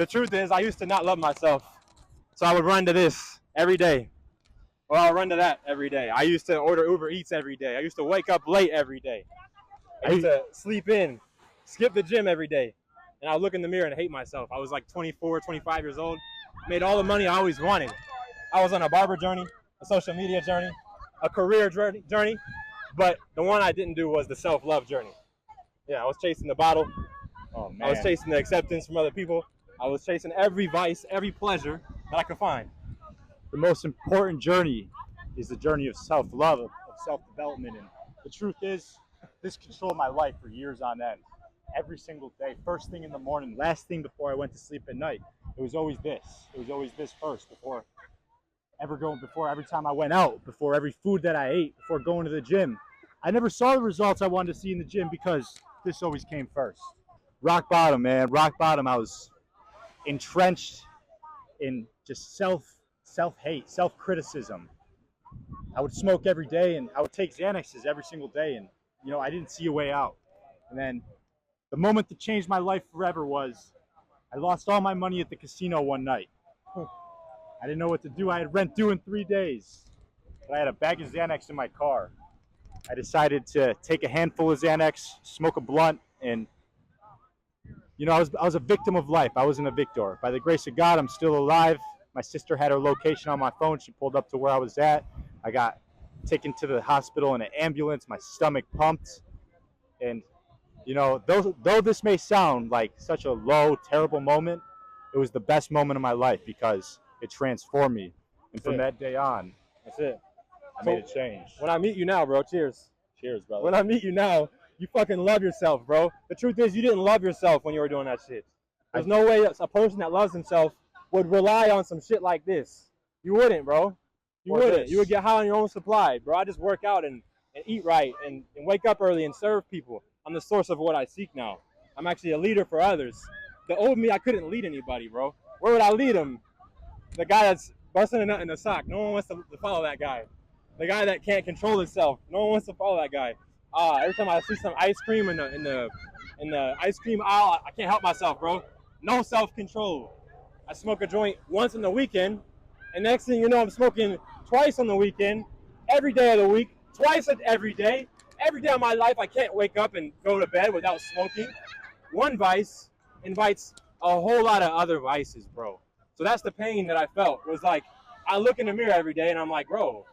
The truth is, I used to not love myself. So I would run to this every day. Or I'll run to that every day. I used to order Uber Eats every day. I used to wake up late every day. I used to sleep in, skip the gym every day. And I would look in the mirror and hate myself. I was like 24, 25 years old. Made all the money I always wanted. I was on a barber journey, a social media journey, a career journey. But the one I didn't do was the self-love journey. Yeah, I was chasing the bottle. Oh, man. I was chasing the acceptance from other people. I was chasing every vice, every pleasure that I could find. The most important journey is the journey of self-love, of self-development. And the truth is, this controlled my life for years on end. Every single day, first thing in the morning, last thing before I went to sleep at night. It was always this. It was always this first before every time I went out, before every food that I ate, before going to the gym. I never saw the results I wanted to see in the gym because this always came first. Rock bottom, man. Rock bottom. I was entrenched in just self-hate, self-criticism. I would smoke every day and I would take Xanaxes every single day, and I didn't see a way out. And then the moment that changed my life forever was I lost all my money at the casino one night. I didn't know what to do. I had rent due in 3 days, but I had a bag of Xanax in my car. I decided to take a handful of Xanax, smoke a blunt, and I was a victim of life. I wasn't a victor. By the grace of God, I'm still alive. My sister had her location on my phone. She pulled up to where I was at. I got taken to the hospital in an ambulance. My stomach pumped. And, though this may sound like such a low, terrible moment, it was the best moment of my life because it transformed me. And from that day on, that's it. I made a change. When I meet you now, bro, cheers. Cheers, brother. When I meet you now, you fucking love yourself, bro. The truth is, you didn't love yourself when you were doing that shit. There's no way a person that loves himself would rely on some shit like this. You wouldn't, bro. You wouldn't. You would get high on your own supply, bro. I just work out and eat right and wake up early and serve people. I'm the source of what I seek now. I'm actually a leader for others. The old me, I couldn't lead anybody, bro. Where would I lead them? The guy that's busting a nut in the sock. No one wants to follow that guy. The guy that can't control himself. No one wants to follow that guy. Every time I see some ice cream in the ice cream aisle, I can't help myself, bro. No self-control. I smoke a joint once on the weekend, and next thing you know, I'm smoking twice on the weekend, every day of the week, twice every day. Every day of my life, I can't wake up and go to bed without smoking. One vice invites a whole lot of other vices, bro. So that's the pain that I felt. It was like, I look in the mirror every day and I'm like, bro,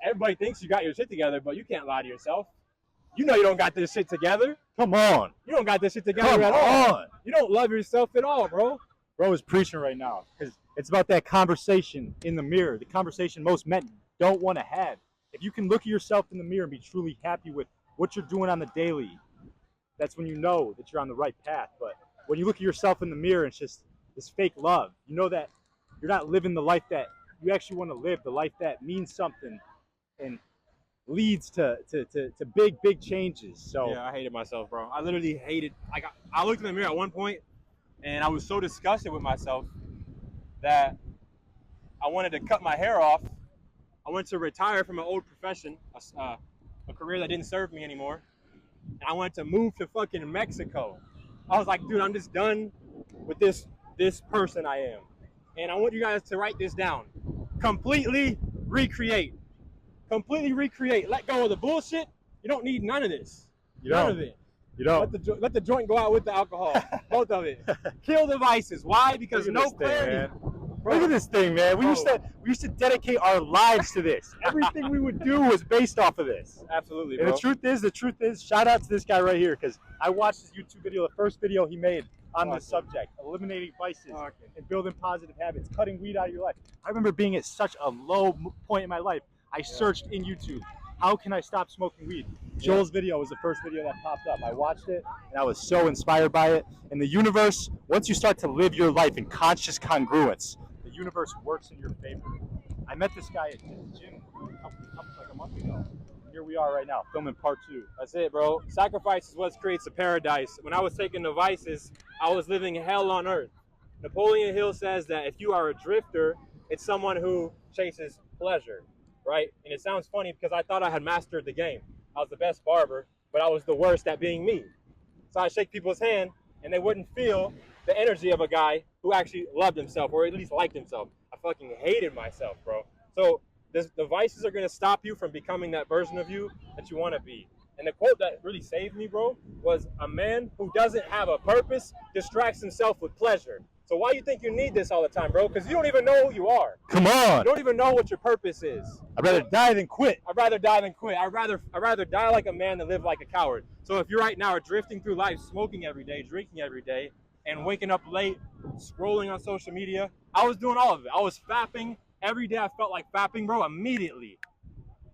everybody thinks you got your shit together, but you can't lie to yourself. You know you don't got this shit together. Come on. You don't got this shit together at all. You don't love yourself at all, bro. Bro is preaching right now because it's about that conversation in the mirror, the conversation most men don't want to have. If you can look at yourself in the mirror and be truly happy with what you're doing on the daily, that's when you know that you're on the right path. But when you look at yourself in the mirror, it's just this fake love. You know that you're not living the life that you actually want to live, the life that means something and leads to big changes. So yeah, I hated myself, bro. I literally hated. I looked in the mirror at one point, and I was so disgusted with myself that I wanted to cut my hair off. I wanted to retire from an old profession, a career that didn't serve me anymore. And I wanted to move to fucking Mexico. I was like, dude, I'm just done with this person I am. And I want you guys to write this down. Completely recreate. Completely recreate. Let go of the bullshit. You don't need none of this. None of it. You don't. Let the joint go out with the alcohol. Both of it. Kill the vices. Why? Because no clarity. Look at this thing, man. We used to dedicate our lives to this. Everything we would do was based off of this. Absolutely, bro. And the truth is, shout out to this guy right here because I watched his YouTube video, the first video he made on this subject, eliminating vices and building positive habits, cutting weed out of your life. I remember being at such a low point in my life. I searched in YouTube, how can I stop smoking weed? Joel's video was the first video that popped up. I watched it, and I was so inspired by it. And the universe, once you start to live your life in conscious congruence, the universe works in your favor. I met this guy at the gym like a month ago. Here we are right now, filming part 2. That's it, bro. Sacrifice is what creates a paradise. When I was taking the vices, I was living hell on earth. Napoleon Hill says that if you are a drifter, it's someone who chases pleasure, right? And it sounds funny because I thought I had mastered the game. I was the best barber, but I was the worst at being me. So I shake people's hand, and they wouldn't feel the energy of a guy who actually loved himself or at least liked himself. I fucking hated myself, bro. So the vices are gonna stop you from becoming that version of you that you want to be. And the quote that really saved me, bro, was a man who doesn't have a purpose distracts himself with pleasure. So why you think you need this all the time, bro? Because you don't even know who you are. Come on. You don't even know what your purpose is. I'd rather die than quit. I'd rather die than quit. I'd rather die like a man than live like a coward. So if you right now are drifting through life, smoking every day, drinking every day, and waking up late, scrolling on social media, I was doing all of it. I was fapping every day. I felt like fapping, bro. Immediately,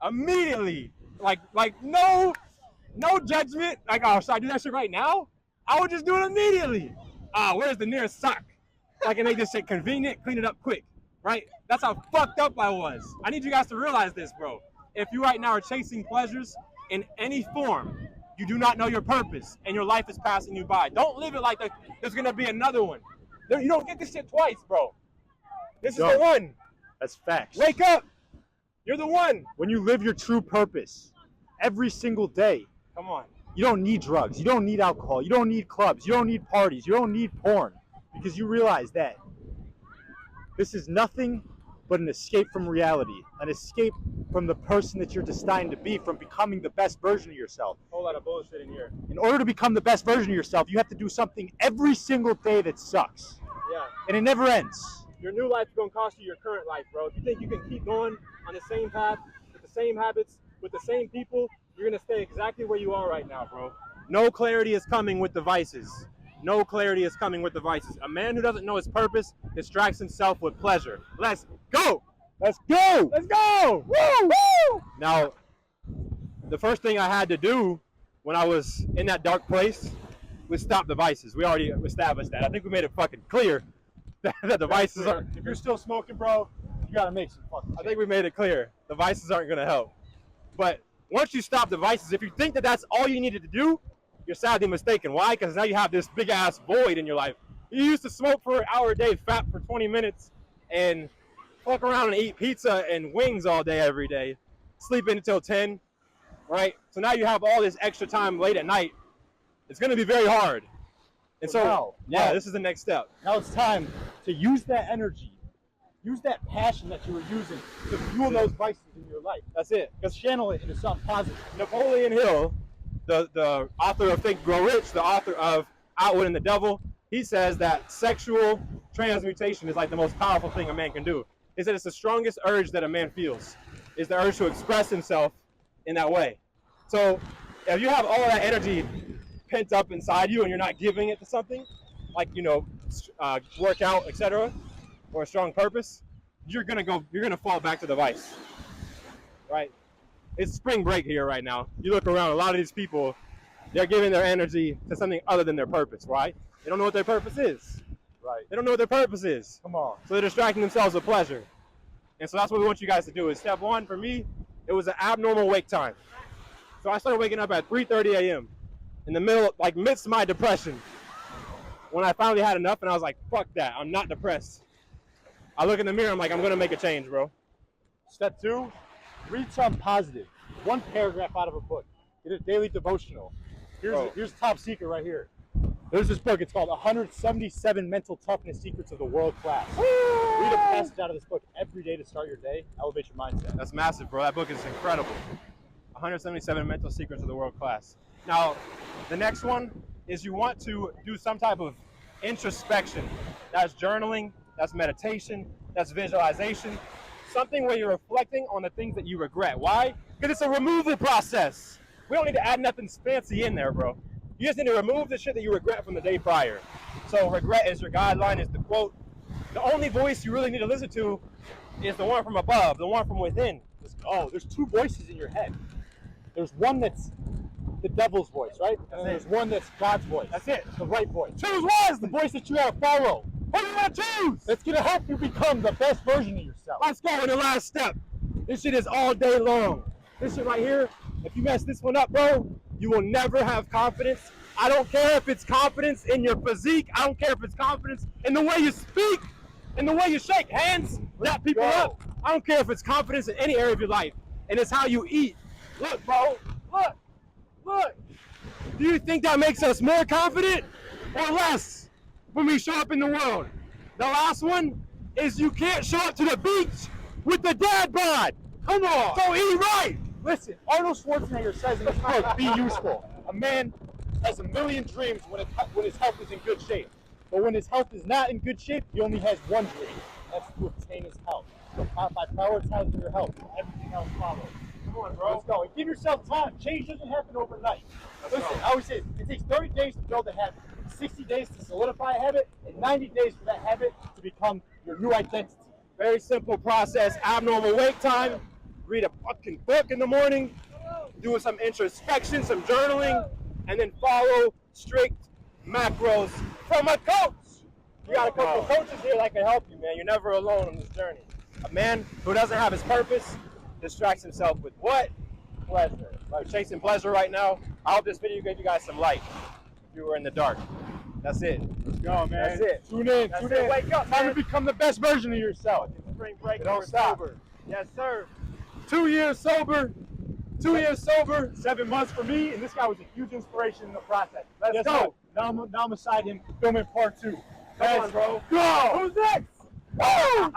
like no judgment. Like, oh, should I do that shit right now? I would just do it immediately. Where's the nearest sock? I can make this shit convenient, clean it up quick, right? That's how fucked up I was. I need you guys to realize this, bro. If you right now are chasing pleasures in any form, you do not know your purpose, and your life is passing you by. Don't live it like there's gonna be another one. You don't get this shit twice, bro. This is the one. That's facts. Wake up. You're the one. When you live your true purpose, every single day, come on. You don't need drugs. You don't need alcohol. You don't need clubs. You don't need parties. You don't need porn. Because you realize that this is nothing but an escape from reality, an escape from the person that you're destined to be, from becoming the best version of yourself. Whole lot of bullshit in here. In order to become the best version of yourself, you have to do something every single day that sucks. Yeah. And it never ends. Your new life is going to cost you your current life, bro. If you think you can keep going on the same path, with the same habits, with the same people, you're going to stay exactly where you are right now, bro. No clarity is coming with the vices. No clarity is coming with the vices. A man who doesn't know his purpose distracts himself with pleasure. Let's go! Let's go! Let's go! Woo! Woo! Now, the first thing I had to do when I was in that dark place was stop the vices. We already established that. I think we made it fucking clear that the vices aren't... If you're still smoking, bro, you got to make some fucking change. I think we made it clear. The vices aren't going to help. But once you stop the vices, if you think that that's all you needed to do, you're sadly mistaken. Why? Because now you have this big ass void in your life. You used to smoke for an hour a day, fap for 20 minutes, and fuck around and eat pizza and wings all day every day, sleeping until 10, right? So now you have all this extra time late at night. It's going to be very hard. And so yeah, this is the next step. Now it's time to use that energy, use that passion that you were using to fuel those vices in your life. That's it. Let's channel it into something positive. Napoleon Hill, the author of Think Grow Rich, the author of Outwitting the Devil, he says that sexual transmutation is like the most powerful thing a man can do. He said it's the strongest urge that a man feels, is the urge to express himself in that way. So if you have all that energy pent up inside you and you're not giving it to something, like, you know, workout, etc., or a strong purpose, you're gonna fall back to the vice, right? It's spring break here right now. You look around, a lot of these people, they're giving their energy to something other than their purpose, right? They don't know what their purpose is. Right. They don't know what their purpose is. Come on. So they're distracting themselves with pleasure. And so that's what we want you guys to do. Is step one, for me, it was an abnormal wake time. So I started waking up at 3:30 a.m. in the middle, like midst my depression. When I finally had enough and I was like, fuck that, I'm not depressed. I look in the mirror, I'm like, I'm gonna make a change, bro. Step 2, read something positive. One paragraph out of a book. Get a daily devotional. Here's top secret right here. There's this book. It's called 177 Mental Toughness Secrets of the World Class. Read a passage out of this book every day to start your day. Elevate your mindset. That's massive, bro. That book is incredible. 177 Mental Secrets of the World Class. Now, the next one is you want to do some type of introspection. That's journaling, that's meditation, that's visualization. Something where you're reflecting on the things that you regret. Why? Because it's a removal process. We don't need to add nothing fancy in there, bro. You just need to remove the shit that you regret from the day prior. So regret is your guideline, is the quote. The only voice you really need to listen to is the one from above, the one from within. There's 2 voices in your head. There's one that's the devil's voice, right? And there's one that's God's voice. That's it. The right voice. Choose one! The voice that you gotta follow. What do you want to choose? That's gonna help you become the best version of yourself. Let's go in the last step. This shit is all day long. This shit right here, if you mess this one up, bro, you will never have confidence. I don't care if it's confidence in your physique. I don't care if it's confidence in the way you speak, in the way you shake hands, dap people up. I don't care if it's confidence in any area of your life. And it's how you eat. Look, bro, look. Do you think that makes us more confident or less? when we show up in the world. The last one is you can't show up to the beach with the dad bod. Come on. So eat right. Listen, Arnold Schwarzenegger says in his book, Be Useful. A man has a million dreams when his health is in good shape. But when his health is not in good shape, he only has one dream. That's to obtain his health. So by prioritizing your health, everything else follows. Come on, bro. Let's go. And give yourself time. Change doesn't happen overnight. Listen, I always say it takes 30 days to build a habit, 60 days to solidify a habit, and 90 days for that habit to become your new identity. Very simple process. Abnormal wake time. Read a fucking book in the morning. Do some introspection, some journaling, and then follow strict macros from a coach. You got a couple of coaches here that can help you, man. You're never alone on this journey. A man who doesn't have his purpose distracts himself with what? Pleasure. Like chasing pleasure right now. I hope this video gave you guys some light if you were in the dark. That's it. Let's go, man. That's it. Tune in. That's Tune it. in. Wake up, Time man. to become the best version of yourself. Spring break. Don't stop. Sober. Yes, sir. 2 years sober. 2 years sober. 7 months for me, and this guy was a huge inspiration in the process. Let's go. Now I'm beside him filming part 2. Come on, bro. Go. Who's next? Woo!